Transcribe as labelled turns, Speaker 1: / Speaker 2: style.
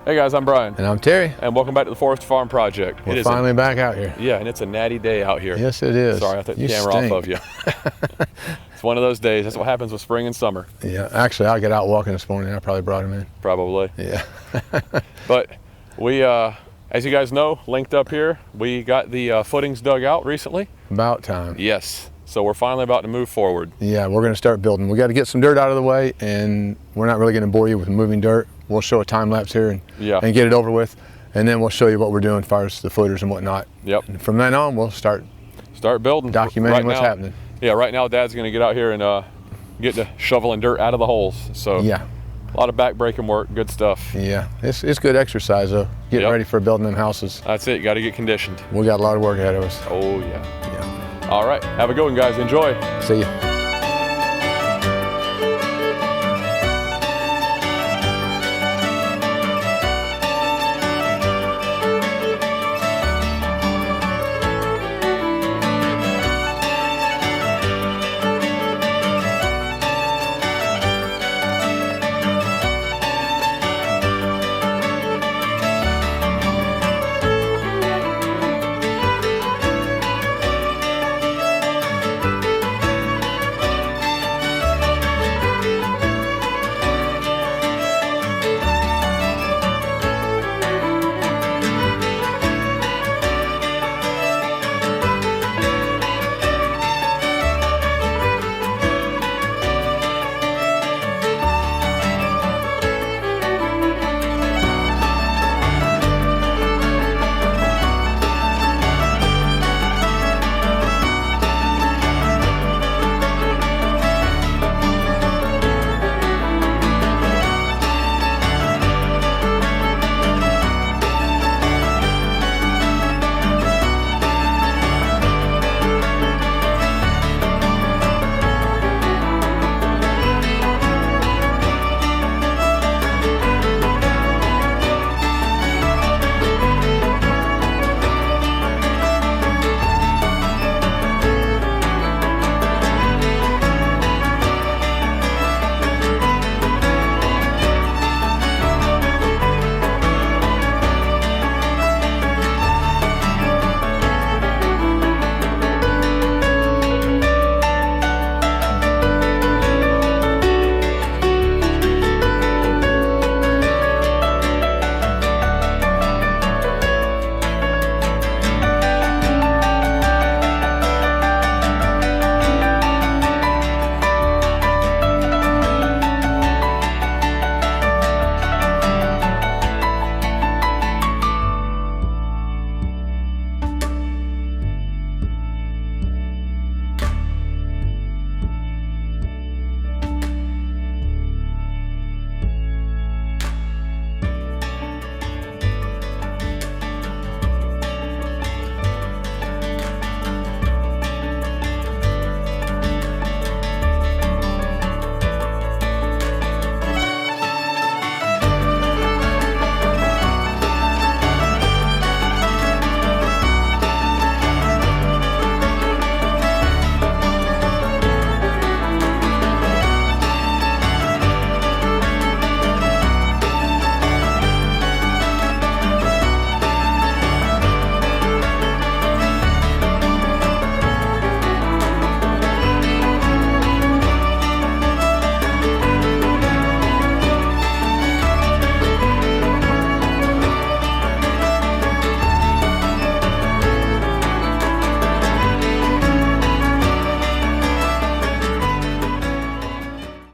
Speaker 1: Hey guys, I'm Brian.
Speaker 2: And I'm Terry.
Speaker 1: And welcome back to the Forest Farm Project.
Speaker 2: We're finally back out here.
Speaker 1: Yeah, and it's a natty day out here.
Speaker 2: Yes, it is.
Speaker 1: Sorry, I took the camera off of you. It's one of those days. That's what happens with spring and summer.
Speaker 2: Yeah, actually, I got out walking this morning. I probably brought him in.
Speaker 1: Probably.
Speaker 2: Yeah.
Speaker 1: But we, as you guys know, linked up here, we got the footings dug out recently.
Speaker 2: About time.
Speaker 1: Yes. So we're finally about to move forward.
Speaker 2: Yeah, we're going to start building. We got to get some dirt out of the way, and we're not really going to bore you with moving dirt. We'll show a time lapse here and get it over with, and then we'll show you what we're doing as far as the footers and whatnot.
Speaker 1: Yep.
Speaker 2: And from then on, we'll start
Speaker 1: building,
Speaker 2: documenting what's happening.
Speaker 1: Yeah, right now Dad's going to get out here and get to shoveling dirt out of the holes. So
Speaker 2: yeah,
Speaker 1: a lot of back-breaking work, good stuff.
Speaker 2: Yeah, it's good exercise though. Getting ready for building them houses.
Speaker 1: That's it. You got to get conditioned.
Speaker 2: We got a lot of work ahead of us.
Speaker 1: Oh yeah. All right, have a good one, guys. Enjoy.
Speaker 2: See you.